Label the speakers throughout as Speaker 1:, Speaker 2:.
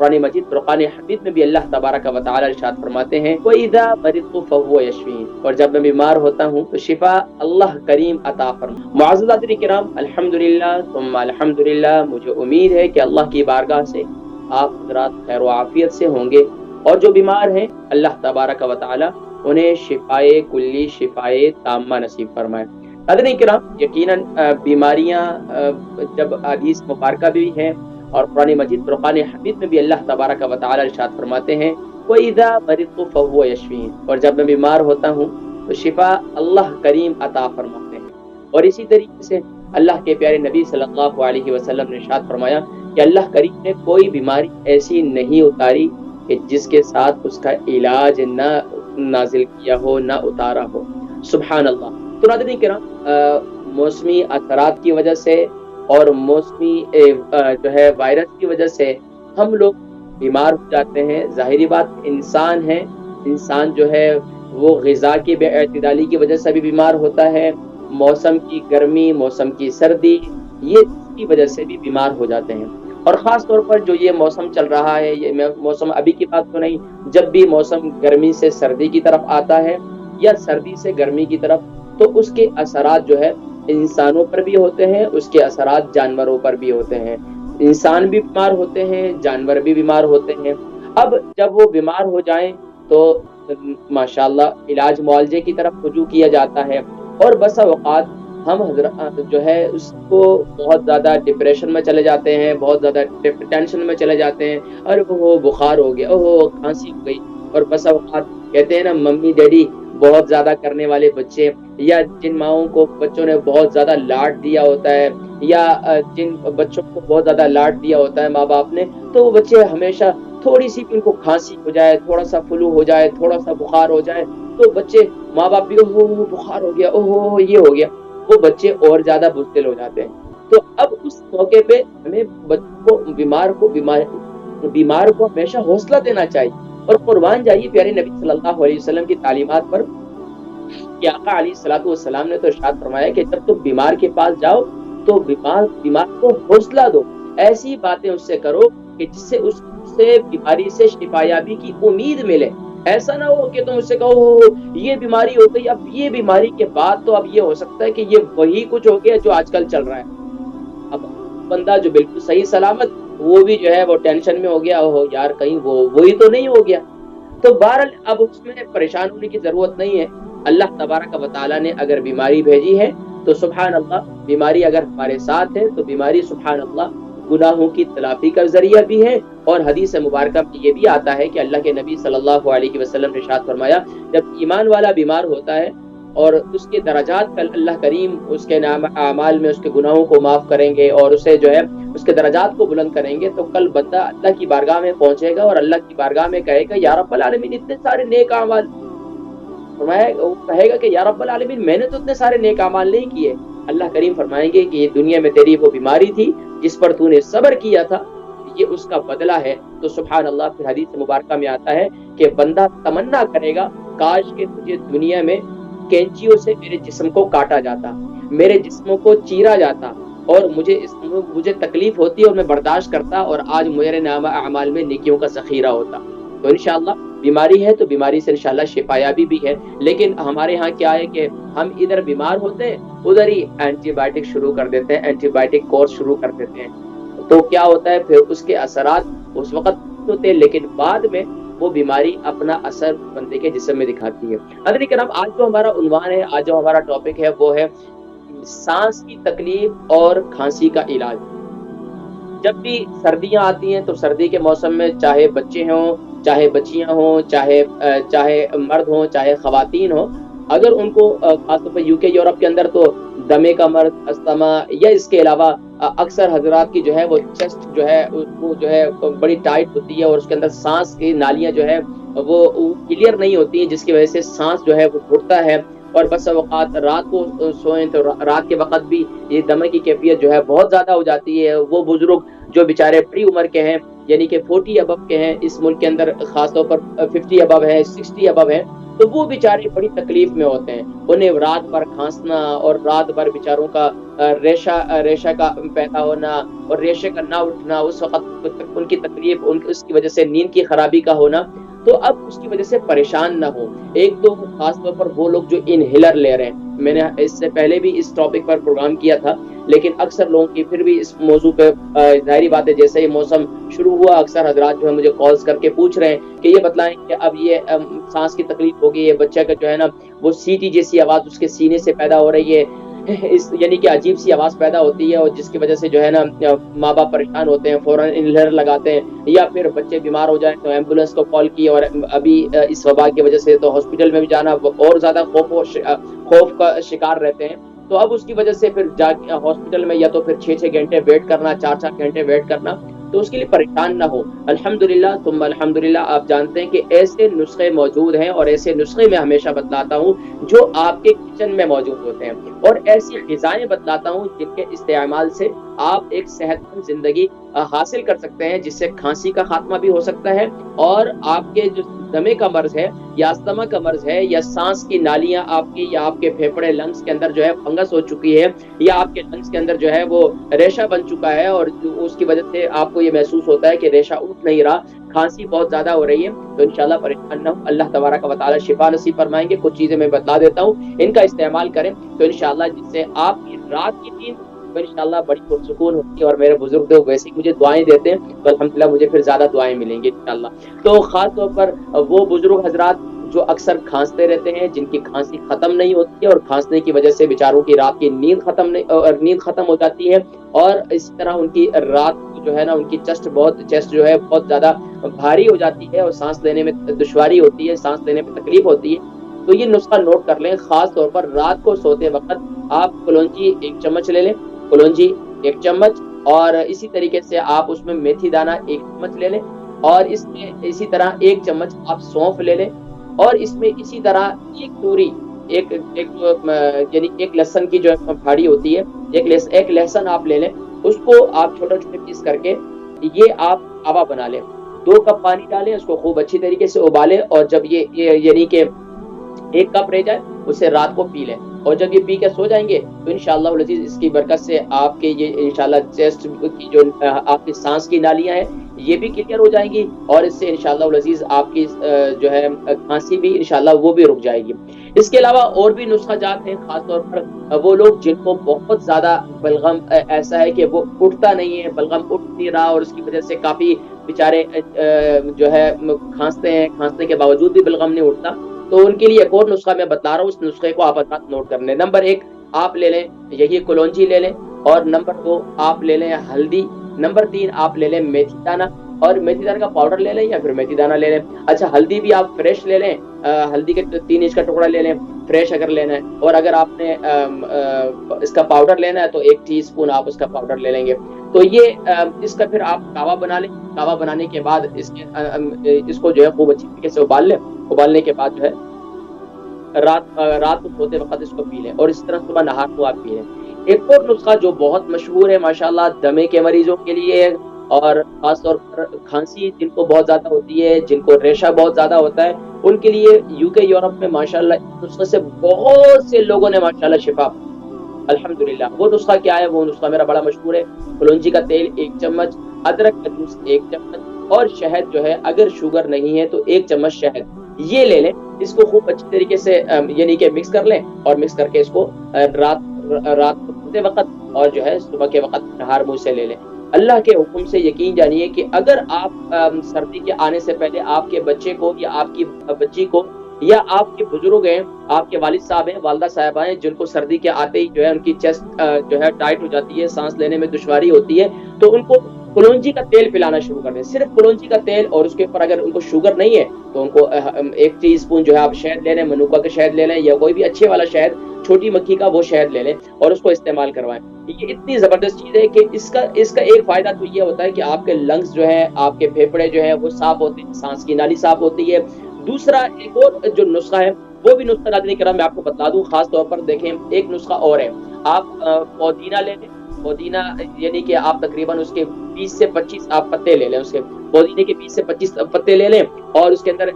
Speaker 1: قرآن مجید فرقان حمید میں بھی اللہ تبارک و تعالی ارشاد فرماتے ہیں وَإِذَا مَرِضْتُ فَهُوَ يَشْفِينِ، اور جب میں بیمار ہوتا ہوں تو شفا اللہ کریم عطا فرما۔ معزز حضرات کرام، الحمدللہ ثم الحمدللہ، مجھے امید ہے کہ اللہ کی بارگاہ سے آپ حضرات خیر و عافیت سے ہوں گے، اور جو بیمار ہیں اللہ تبارک و تعالی انہیں شفائے کلی، شفائے تامہ نصیب فرمائے۔ حضرات کرام، یقیناً بیماریاں جب حدیث مبارکہ بھی ہیں اور قرآن مجید فرقان حمید میں بھی اللہ تبارک و تعالی ارشاد فرماتے ہیں وَإِذَا مَرِضْتُ فَهُوَ يَشْفِينِ، اور جب میں بیمار ہوتا ہوں تو شفا اللہ کریم عطا فرماتے ہیں۔ اور اسی طریقے سے اللہ کے پیارے نبی صلی اللہ علیہ وسلم نے ارشاد فرمایا کہ اللہ کریم نے کوئی بیماری ایسی نہیں اتاری کہ جس کے ساتھ اس کا علاج نہ نازل کیا ہو، نہ اتارا ہو۔ سبحان اللہ۔ تو ناظرین کرام، موسمی اثرات کی وجہ سے اور موسمی جو ہے وائرس کی وجہ سے ہم لوگ بیمار ہو جاتے ہیں۔ ظاہری بات، انسان ہے، انسان جو ہے وہ غذا کی بے اعتدالی کی وجہ سے بھی بیمار ہوتا ہے، موسم کی گرمی، موسم کی سردی، یہ اس کی وجہ سے بھی بیمار ہو جاتے ہیں۔ اور خاص طور پر جو یہ موسم چل رہا ہے، یہ موسم ابھی کی بات تو نہیں، جب بھی موسم گرمی سے سردی کی طرف آتا ہے یا سردی سے گرمی کی طرف، تو اس کے اثرات جو ہے انسانوں پر بھی ہوتے ہیں، اس کے اثرات جانوروں پر بھی ہوتے ہیں۔ انسان بھی بیمار ہوتے ہیں، جانور بھی بیمار ہوتے ہیں۔ اب جب وہ بیمار ہو جائیں تو ماشاءاللہ علاج معالجے کی طرف رجوع کیا جاتا ہے، اور بس اوقات ہم حضرات جو ہے اس کو بہت زیادہ ڈپریشن میں چلے جاتے ہیں، بہت زیادہ ٹینشن میں چلے جاتے ہیں، ارے وہ بخار ہو گیا، اوہ کھانسی ہو گئی، اور بس اوقات کہتے ہیں نا ممی ڈیڈی بہت زیادہ کرنے والے بچے، یا جن ماؤں کو بچوں نے بہت زیادہ لاڈ دیا ہوتا ہے، یا جن بچوں کو بہت زیادہ لاڈ دیا ہوتا ہے ماں باپ نے، تو وہ بچے ہمیشہ تھوڑی سی ان کو کھانسی ہو جائے، تھوڑا سا فلو ہو جائے، تھوڑا سا بخار ہو جائے، تو بچے ماں باپ بھی اوہ بخار ہو گیا، اوہ یہ ہو گیا، وہ بچے اور زیادہ بزدل ہو جاتے ہیں۔ تو اب اس موقع پہ ہمیں بچوں کو بیمار کو ہمیشہ حوصلہ دینا چاہیے، اور قربان جائیے پیارے نبی صلی اللہ علیہ وسلم کی تعلیمات پر کہ آقا علیہ الصلوۃ والسلام نے تو ارشاد فرمایا کہ جب تم بیمار کے پاس جاؤ تو بیمار کو حوصلہ دو، ایسی باتیں اس سے کرو کہ جس سے اس سے بیماری سے شفا یابی کی امید ملے۔ ایسا نہ ہو کہ تم اس سے کہو یہ بیماری ہو گئی، اب یہ بیماری کے بعد تو اب یہ ہو سکتا ہے کہ یہ وہی کچھ ہو گیا جو آج کل چل رہا ہے۔ اب بندہ جو بالکل صحیح سلامت، وہ بھی جو ہے وہ ٹینشن میں ہو گیا، اوہ یار کہیں وہی تو نہیں ہو گیا۔ تو بہرحال اب اس میں پریشان ہونے کی ضرورت نہیں ہے۔ اللہ تبارک و تعالیٰ نے اگر بیماری بھیجی ہے تو سبحان اللہ، بیماری اگر ہمارے ساتھ ہے تو بیماری سبحان اللہ گناہوں کی تلافی کا ذریعہ بھی ہے۔ اور حدیث مبارکہ میں یہ بھی آتا ہے کہ اللہ کے نبی صلی اللہ علیہ وسلم نے ارشاد فرمایا جب ایمان والا بیمار ہوتا ہے اور اس کے درجات کل اللہ کریم اس کے نام اعمال میں اس کے گناہوں کو معاف کریں گے اور اسے جو ہے اس کے درجات کو بلند کریں گے، تو کل بندہ اللہ کی بارگاہ میں پہنچے گا اور اللہ کی بارگاہ میں کہے گا یا رب العالمین اتنے سارے نیک اعمال، فرمایا وہ کہے گا کہ یا رب العالمین میں نے تو اتنے سارے نیک اعمال نہیں کیے۔ اللہ کریم فرمائیں گے کہ یہ دنیا میں تیری وہ بیماری تھی جس پر تو نے صبر کیا تھا، یہ اس کا بدلہ ہے۔ تو سبحان اللہ، پھر حدیث مبارکہ میں آتا ہے کہ بندہ تمنا کرے گا کاش کہ مجھے دنیا میں کینچیوں سے میرے جسم کو کاٹا جاتا، میرے جسموں کو چیرا جاتا، اور مجھے تکلیف ہوتی اور میں برداشت کرتا، اور آج میرے نام اعمال میں نیکیوں کا ذخیرہ ہوتا۔ تو انشاءاللہ بیماری ہے تو بیماری سے انشاءاللہ شفا یابی بھی ہے، لیکن ہمارے ہاں کیا ہے کہ ہم ادھر بیمار ہوتے ہیں ادھر ہی اینٹی بائیوٹک شروع کر دیتے ہیں، اینٹی بائیوٹک کورس شروع کر دیتے ہیں، تو کیا ہوتا ہے پھر اس کے اثرات اس وقت ہوتے ہیں لیکن بعد میں وہ بیماری اپنا اثر بندے کے جسم میں دکھاتی ہے۔ حضرات کرام، آج جو ہمارا عنوان ہے، آج جو ہمارا ٹاپک ہے وہ ہے سانس کی تکلیف اور کھانسی کا علاج۔ جب بھی سردیاں آتی ہیں تو سردی کے موسم میں چاہے بچے ہوں، چاہے بچیاں ہوں، چاہے مرد ہوں، چاہے خواتین ہوں، اگر ان کو خاص طور پر یو کے یورپ کے اندر تو دمے کا مرض، استما، یا اس کے علاوہ اکثر حضرات کی جو ہے وہ چیسٹ جو ہے وہ جو ہے بڑی ٹائٹ ہوتی ہے اور اس کے اندر سانس کی نالیاں جو ہے وہ کلیئر نہیں ہوتی ہیں، جس کی وجہ سے سانس جو ہے وہ گھٹتا ہے، اور بس اوقات رات کو سوئیں تو رات کے وقت بھی یہ دمے کی کیفیت جو ہے بہت زیادہ ہو جاتی ہے۔ وہ بزرگ جو بیچارے بڑی عمر کے ہیں، یعنی کہ 40 ابو کے ہیں اس ملک کے اندر، خاص طور پر 50 ابو ہے، 60 ابو ہے، تو وہ بیچارے بڑی تکلیف میں ہوتے ہیں، انہیں رات بھر کھانسنا اور رات بھر بیچاروں کا ریشہ کا پیدا ہونا اور ریشے کا نہ اٹھنا، اس وقت ان کی تکلیف، اس کی وجہ سے نیند کی خرابی کا ہونا، تو اب اس کی وجہ سے پریشان نہ ہو۔ ایک تو خاص طور پر وہ لوگ جو انہیلر لے رہے ہیں، میں نے اس سے پہلے بھی اس ٹاپک پر پروگرام کیا تھا، لیکن اکثر لوگوں کی پھر بھی اس موضوع پہ ظاہری بات ہے، جیسے ہی موسم شروع ہوا اکثر حضرات جو ہے مجھے کالز کر کے پوچھ رہے ہیں کہ یہ بتلائیں کہ اب یہ سانس کی تکلیف ہوگی، یہ بچہ کا جو ہے نا وہ سیٹی جیسی آواز اس کے سینے سے پیدا ہو رہی ہے، یعنی کہ عجیب سی آواز پیدا ہوتی ہے، اور جس کی وجہ سے جو ہے نا ماں باپ پریشان ہوتے ہیں، فوراً انہیلر لگاتے ہیں، یا پھر بچے بیمار ہو جائیں تو ایمبولینس کو کال کی، اور ابھی اس وبا کی وجہ سے تو ہاسپٹل میں بھی جانا اور زیادہ خوف کا شکار رہتے ہیں، تو اب اس کی وجہ سے پھر جا کے ہاسپٹل میں یا تو پھر 6 گھنٹے ویٹ کرنا، 4 گھنٹے ویٹ کرنا، تو اس کے لیے پریشان نہ ہو۔ الحمدللہ ثم الحمدللہ، آپ جانتے ہیں کہ ایسے نسخے موجود ہیں، اور ایسے نسخے میں ہمیشہ بتلاتا ہوں جو آپ کے کچن میں موجود ہوتے ہیں، اور ایسی غذائیں بتلاتا ہوں جن کے استعمال سے آپ ایک صحت مند زندگی حاصل کر سکتے ہیں، جس سے کھانسی کا خاتمہ بھی ہو سکتا ہے، اور آپ کے جو دمے کا مرض ہے یا استما کا مرض ہے یا سانس کی نالیاں آپ کی یا آپ کے پھیپھڑے لنگس کے اندر جو ہے فنگس ہو چکی ہے، یا آپ کے لنگس کے اندر جو ہے وہ ریشہ بن چکا ہے، اور اس کی وجہ سے آپ کو یہ محسوس ہوتا ہے کہ ریشہ اٹھ نہیں رہا، کھانسی بہت زیادہ ہو رہی ہے، تو انشاءاللہ پریشان نہ ہو، اللہ تبارک و تعالی شفا نصیب فرمائیں گے۔ کچھ چیزیں میں بتلا دیتا ہوں، ان کا استعمال کریں تو انشاءاللہ جس سے آپ کی رات کی نیند انشاءاللہ بڑی پرسکون ہوتی ہے، اور میرے بزرگ تو ویسے ہی مجھے دعائیں دیتے ہیں، تو الحمدللہ مجھے پھر زیادہ دعائیں ملیں گی انشاءاللہ۔ تو خاص طور پر وہ بزرگ حضرات جو اکثر کھانستے رہتے ہیں، جن کی کھانسی ختم نہیں ہوتی ہے، اور کھانسنے کی وجہ سے بیچاروں کی رات کی نیند ختم ہو جاتی ہے، اور اسی طرح ان کی رات جو ہے نا ان کی چیسٹ جو ہے بہت زیادہ بھاری ہو جاتی ہے، اور سانس لینے میں دشواری ہوتی ہے، سانس لینے میں تکلیف ہوتی ہے، تو یہ نسخہ نوٹ کر لیں۔ خاص طور پر رات کو سوتے وقت آپ کلونجی 1 چمچ لے لیں، کلونجی 1 چمچ، اور اسی طریقے سے آپ اس میں میتھی دانہ 1 چمچ لے لیں، اور اس میں اسی طرح 1 چمچ آپ سونف لے لیں، اور اس میں اسی طرح ایک توری، یعنی ایک لہسن کی جو پھاڑی ہوتی ہے، ایک لہسن آپ لے لیں، اس کو آپ چھوٹے چھوٹے پیس کر کے یہ آپ کعوہ بنا لیں، 2 کپ پانی ڈالیں، اس کو خوب اچھی طریقے سے ابالیں، اور جب یہ یعنی کہ 1 کپ رہ جائے اسے رات کو پی لیں، اور جب یہ پی کے سو جائیں گے تو انشاءاللہ العزیز اس کی برکت سے آپ کے یہ انشاءاللہ چیسٹ کی جو آپ کی سانس کی نالیاں ہیں یہ بھی کلیئر ہو جائیں گی، اور اس سے انشاءاللہ العزیز آپ کی جو ہے کھانسی بھی انشاءاللہ وہ بھی رک جائے گی۔ اس کے علاوہ اور بھی نسخہ جات ہیں، خاص طور پر وہ لوگ جن کو بہت زیادہ بلغم ایسا ہے کہ وہ اٹھتا نہیں ہے، بلغم اٹھ نہیں رہا، اور اس کی وجہ سے کافی بیچارے جو ہے کھانستے ہیں، کھانسنے کے باوجود بھی بلغم نہیں اٹھتا، تو ان کے لیے ایک اور نسخہ میں بتا رہا ہوں، اس نسخے کو آپ حضرات نوٹ کر لیں۔ نمبر 1 آپ لے لیں یہی کلونجی لے لیں، اور نمبر 2 آپ لے لیں ہلدی، نمبر 3 آپ لے لیں میتھی دانہ، اور میتھی دانہ کا پاؤڈر لے لیں یا پھر میتھی دانہ لے لیں۔ اچھا ہلدی بھی آپ فریش لے لیں، ہلدی کے 3 انچ کا ٹکڑا لے لیں فریش اگر لینا ہے، اور اگر آپ نے اس کا پاؤڈر لینا ہے تو 1 ٹی اسپون آپ اس کا پاؤڈر لے لیں گے۔ تو یہ اس کا پھر آپ کعوہ بنا لیں، کعوہ بنانے کے بعد اس کو جو ہے خوب اچھی طریقے سے ابال لیں، ابالنے کے بعد جو ہے رات کو سوتے وقت اس کو پی لیں، اور اس طرح صبح نہار کو آپ پی لیں۔ ایک اور نسخہ جو بہت مشہور ہے ماشاءاللہ دمے کے مریضوں کے لیے، اور خاص طور پر کھانسی جن کو بہت زیادہ ہوتی ہے، جن کو ریشہ بہت زیادہ ہوتا ہے، ان کے لیے UK یورپ میں ماشاءاللہ اس نسخے سے بہت سے لوگوں نے ماشاءاللہ شفا الحمدللہ۔ وہ نسخہ کیا ہے؟ وہ نسخہ میرا بڑا مشہور ہے، کلونجی کا تیل 1 چمچ، ادرک کا جوس 1 چمچ، اور شہد جو ہے اگر شوگر نہیں ہے تو 1 چمچ شہد یہ لے لیں، اس کو خوب اچھی طریقے سے یعنی کہ مکس کر لیں، اور مکس کر کے اس کو رات کو سوتے وقت اور جو ہے صبح کے وقت نہار منہ سے لے لیں۔ اللہ کے حکم سے یقین جانیے کہ اگر آپ سردی کے آنے سے پہلے آپ کے بچے کو یا آپ کی بچی کو یا آپ کے بزرگ ہیں، آپ کے والد صاحب ہیں، والدہ صاحبہ ہیں، جن کو سردی کے آتے ہی جو ہے ان کی چیسٹ جو ہے ٹائٹ ہو جاتی ہے، سانس لینے میں دشواری ہوتی ہے، تو ان کو کلونجی کا تیل پلانا شروع کر دیں، صرف کلونجی کا تیل، اور اس کے اوپر اگر ان کو شوگر نہیں ہے تو ان کو 1 ٹی اسپون جو ہے آپ شہد لے لیں، منوکا کا شہد لے لیں، یا کوئی بھی اچھے والا شہد، چھوٹی مکھی کا وہ شہد لے لیں، اور اس کو استعمال کروائیں۔ یہ اتنی زبردست چیز ہے کہ اس کا ایک فائدہ تو یہ ہوتا ہے کہ آپ کے لنگس جو ہے، آپ کے پھیپھڑے جو ہے وہ صاف ہوتے ہیں، سانس کی نالی صاف ہوتی ہے۔ دوسرا ایک اور جو نسخہ ہے وہ بھی نسخہ ناظرین کرام میں آپ کو بتا دوں، خاص طور پر دیکھیں ایک نسخہ اور ہے، آپ پودینہ لے لیں، پودینہ یعنی کہ آپ تقریباً اس کے 20 سے 25 آپ پتے لے لیں، اس کے پودینے کے 20 سے 25 پتے لے لیں، اور اس کے اندر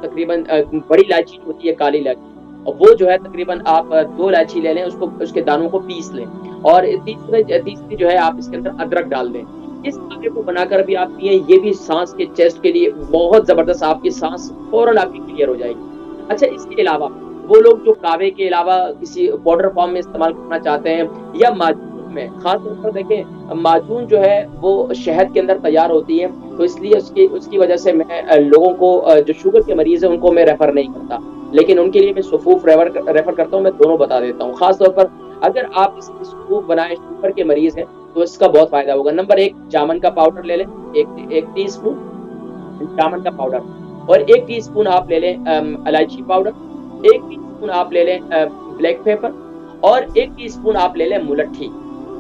Speaker 1: تقریباً بڑی الائچی ہوتی ہے، کالی الائچی، اور وہ جو ہے تقریباً آپ 2 الائچی لے لیں، اس کے دانوں کو پیس لیں، اور تیسری جو ہے آپ اس کے اندر ادرک ڈال دیں۔ اس کھانے کو بنا کر بھی آپ پیئیں، یہ بھی سانس کے چیسٹ کے لیے بہت زبردست، آپ کی سانس فوراً آپ کی کلیئر ہو جائے گی۔ اچھا، اس کے علاوہ وہ لوگ جو کعوے کے علاوہ کسی پاؤڈر فارم میں استعمال کرنا چاہتے ہیں، یا معجون میں، خاص طور پر دیکھیں معجون جو ہے وہ شہد کے اندر تیار ہوتی ہے، تو اس لیے اس کی وجہ سے میں لوگوں کو جو شوگر کے مریض ہیں ان کو میں ریفر نہیں کرتا، لیکن ان کے لیے میں صفوف ریفر کرتا ہوں، میں دونوں بتا دیتا ہوں۔ خاص طور پر اگر آپ اس کی صفوف بنائیں، شوگر کے مریض ہیں، تو اس کا بہت فائدہ ہوگا۔ نمبر 1، جامن کا پاؤڈر لے لیں، ایک ٹی اسپون جامن کا پاؤڈر، اور 1 ٹی اسپون آپ لے لیں الائچی پاؤڈر، 1 ٹی اسپون آپ لے لیں بلیک پیپر، اور 1 ٹی اسپون آپ لے لیں ملٹھی،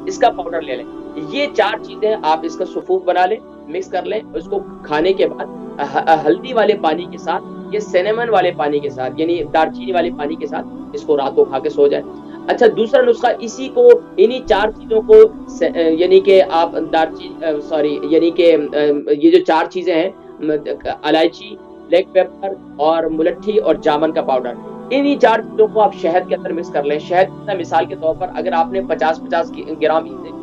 Speaker 1: اس کا پاؤڈر لے لیں۔ یہ 4 چیزیں آپ اس کا صفوف بنا لیں، مکس کر لیں، اس کو کھانے کے بعد ہلدی والے پانی کے ساتھ یا سینیمن والے پانی کے ساتھ، یعنی دار چینی والے پانی کے ساتھ اس کو رات کو کھا کے سو جائیں۔ اچھا، دوسرا نسخہ اسی کو، انہی 4 چیزوں کو یعنی کہ آپ یعنی کہ یہ جو 4 چیزیں ہیں، الائچی، بلیک پیپر اور ملٹھی اور جامن کا پاؤڈر، انہی 4 چیزوں کو آپ شہد کے اندر مکس کر لیں۔ شہد مثال کے طور پر اگر آپ نے 50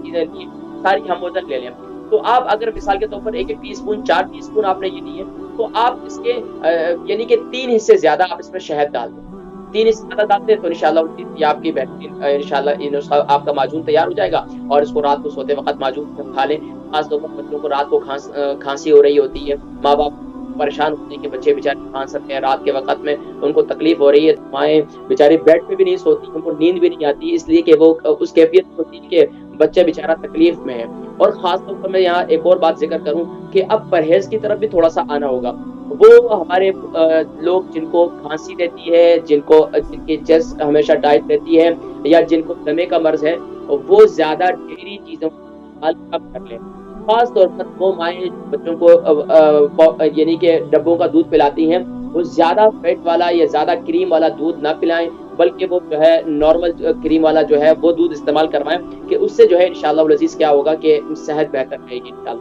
Speaker 1: چیزیں لی، ساری ہم وزن لے لیں، تو آپ اگر مثال کے طور پر 1 ٹی اسپون 4 ٹی اسپون آپ نے یہ لیے، تو آپ اس کے یعنی کہ 3 حصے زیادہ آپ اس میں شہد ڈال دیں، 3 حصے زیادہ ڈالتے ہیں تو انشاءاللہ یہ آپ کی بہترین انشاءاللہ یہ نسخہ آپ کا معجون تیار ہو جائے گا، اور اس کو رات کو سوتے وقت معجون کھا لیں۔ خاص طور پر بچوں کو رات کو کھانسی ہو رہی ہوتی ہے، ماں باپ پریشان ہوتے ہیں کہ بچے بےچارے کھانس سکتے ہیں رات کے وقت میں، ان کو تکلیف ہو رہی ہے، مائیں بیچاری بیڈ پہ بھی نہیں سوتی، ان کو نیند بھی نہیں آتی، اس لیے کہ وہ اس کیفیت ہوتی ہے کہ بچہ بیچارہ تکلیف میں ہے۔ اور خاص طور پر میں یہاں ایک اور بات ذکر کروں کہ اب پرہیز کی طرف بھی تھوڑا سا آنا ہوگا۔ وہ ہمارے لوگ جن کو کھانسی رہتی ہے، جن کی چیسٹ ہمیشہ ٹائٹ رہتی ہے، یا جن کو دمے کا مرض ہے، وہ زیادہ ڈیری چیزوں کا استعمال کم کر لیں۔ خاص طور پر وہ مائیں بچوں کو یعنی کہ ڈبوں کا دودھ پلاتی ہیں، وہ زیادہ فیٹ والا یا زیادہ کریم والا دودھ نہ پلائیں، بلکہ وہ جو ہے نارمل کریم والا جو ہے وہ دودھ استعمال کروائیں، کہ اس سے جو ہے انشاءاللہ العزیز کیا ہوگا کہ صحت بہتر رہے گی انشاءاللہ۔